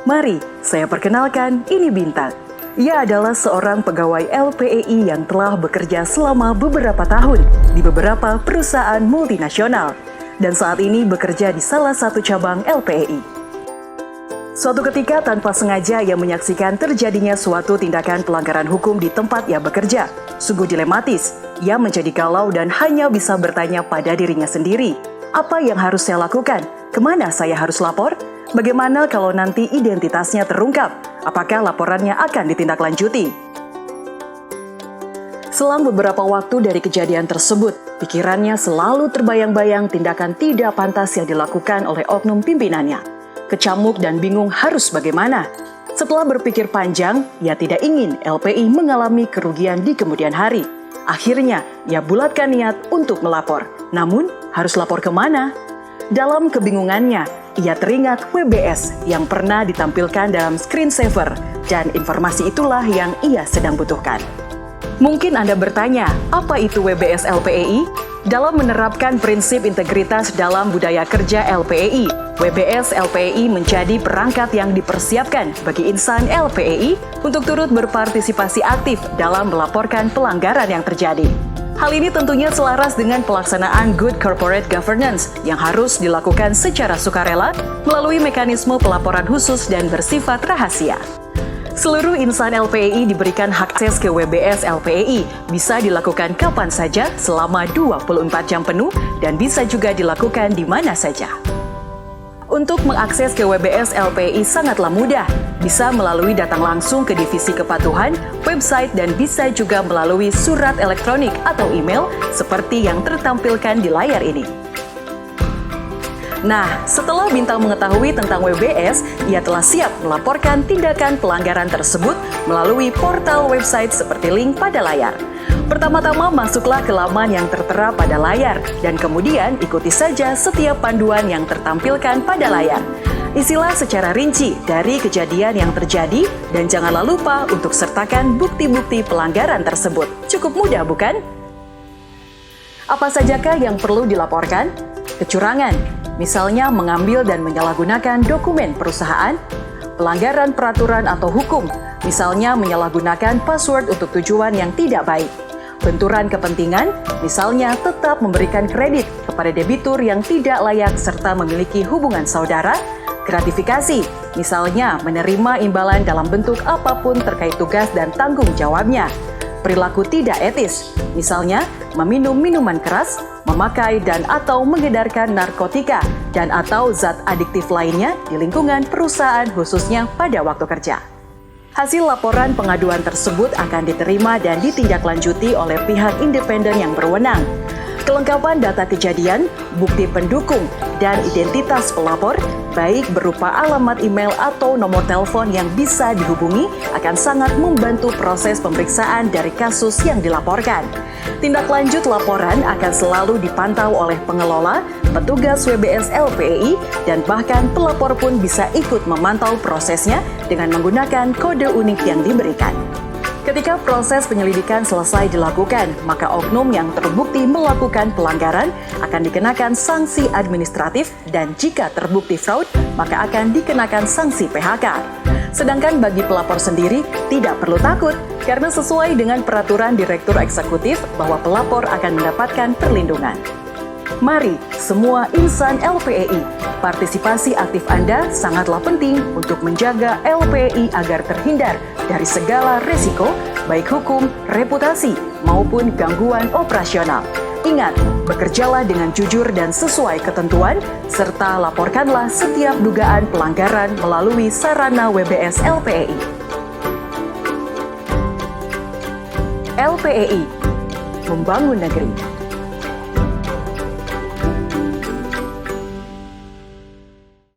Mari, saya perkenalkan, ini Bintang. Ia adalah seorang pegawai LPEI yang telah bekerja selama beberapa tahun di beberapa perusahaan multinasional dan saat ini bekerja di salah satu cabang LPEI. Suatu ketika tanpa sengaja ia menyaksikan terjadinya suatu tindakan pelanggaran hukum di tempat ia bekerja. Sungguh dilematis, ia menjadi galau dan hanya bisa bertanya pada dirinya sendiri, apa yang harus saya lakukan? Kemana saya harus lapor? Bagaimana kalau nanti identitasnya terungkap? Apakah laporannya akan ditindaklanjuti? Selang beberapa waktu dari kejadian tersebut, pikirannya selalu terbayang-bayang tindakan tidak pantas yang dilakukan oleh oknum pimpinannya. Kecamuk dan bingung harus bagaimana. Setelah berpikir panjang, ia tidak ingin LPI mengalami kerugian di kemudian hari. Akhirnya, ia bulatkan niat untuk melapor. Namun, harus lapor kemana? Dalam kebingungannya, ia teringat WBS yang pernah ditampilkan dalam screensaver dan informasi itulah yang ia sedang butuhkan. Mungkin Anda bertanya, apa itu WBS LPEI? Dalam menerapkan prinsip integritas dalam budaya kerja LPEI, WBS LPEI menjadi perangkat yang dipersiapkan bagi insan LPEI untuk turut berpartisipasi aktif dalam melaporkan pelanggaran yang terjadi. Hal ini tentunya selaras dengan pelaksanaan Good Corporate Governance yang harus dilakukan secara sukarela melalui mekanisme pelaporan khusus dan bersifat rahasia. Seluruh insan LPEI diberikan hak akses ke WBS LPEI, bisa dilakukan kapan saja selama 24 jam penuh dan bisa juga dilakukan di mana saja. Untuk mengakses ke WBS LPEI sangatlah mudah, bisa melalui datang langsung ke divisi kepatuhan, website, dan bisa juga melalui surat elektronik atau email seperti yang tertampilkan di layar ini. Nah, setelah Bintang mengetahui tentang WBS, ia telah siap melaporkan tindakan pelanggaran tersebut melalui portal website seperti link pada layar. Pertama-tama masuklah ke laman yang tertera pada layar dan kemudian ikuti saja setiap panduan yang tertampilkan pada layar. Isilah secara rinci dari kejadian yang terjadi dan janganlah lupa untuk sertakan bukti-bukti pelanggaran tersebut. Cukup mudah, bukan? Apa sajakah yang perlu dilaporkan? Kecurangan, misalnya mengambil dan menyalahgunakan dokumen perusahaan, pelanggaran peraturan atau hukum, misalnya menyalahgunakan password untuk tujuan yang tidak baik. Benturan kepentingan, misalnya tetap memberikan kredit kepada debitur yang tidak layak serta memiliki hubungan saudara. Gratifikasi, misalnya menerima imbalan dalam bentuk apapun terkait tugas dan tanggung jawabnya. Perilaku tidak etis, misalnya meminum minuman keras, memakai dan atau mengedarkan narkotika dan atau zat adiktif lainnya di lingkungan perusahaan khususnya pada waktu kerja. Hasil laporan pengaduan tersebut akan diterima dan ditindaklanjuti oleh pihak independen yang berwenang. Kelengkapan data kejadian, bukti pendukung, dan identitas pelapor, baik berupa alamat email atau nomor telepon yang bisa dihubungi, akan sangat membantu proses pemeriksaan dari kasus yang dilaporkan. Tindak lanjut laporan akan selalu dipantau oleh pengelola, petugas WBS LPEI, dan bahkan pelapor pun bisa ikut memantau prosesnya dengan menggunakan kode unik yang diberikan. Ketika proses penyelidikan selesai dilakukan, maka oknum yang terbukti melakukan pelanggaran akan dikenakan sanksi administratif dan jika terbukti fraud, maka akan dikenakan sanksi PHK. Sedangkan bagi pelapor sendiri, tidak perlu takut karena sesuai dengan peraturan Direktur Eksekutif bahwa pelapor akan mendapatkan perlindungan. Mari, semua insan LPEI, partisipasi aktif Anda sangatlah penting untuk menjaga LPEI agar terhindar dari segala resiko, baik hukum, reputasi, maupun gangguan operasional. Ingat, bekerjalah dengan jujur dan sesuai ketentuan, serta laporkanlah setiap dugaan pelanggaran melalui sarana WBS LPEI. LPEI, membangun negeri.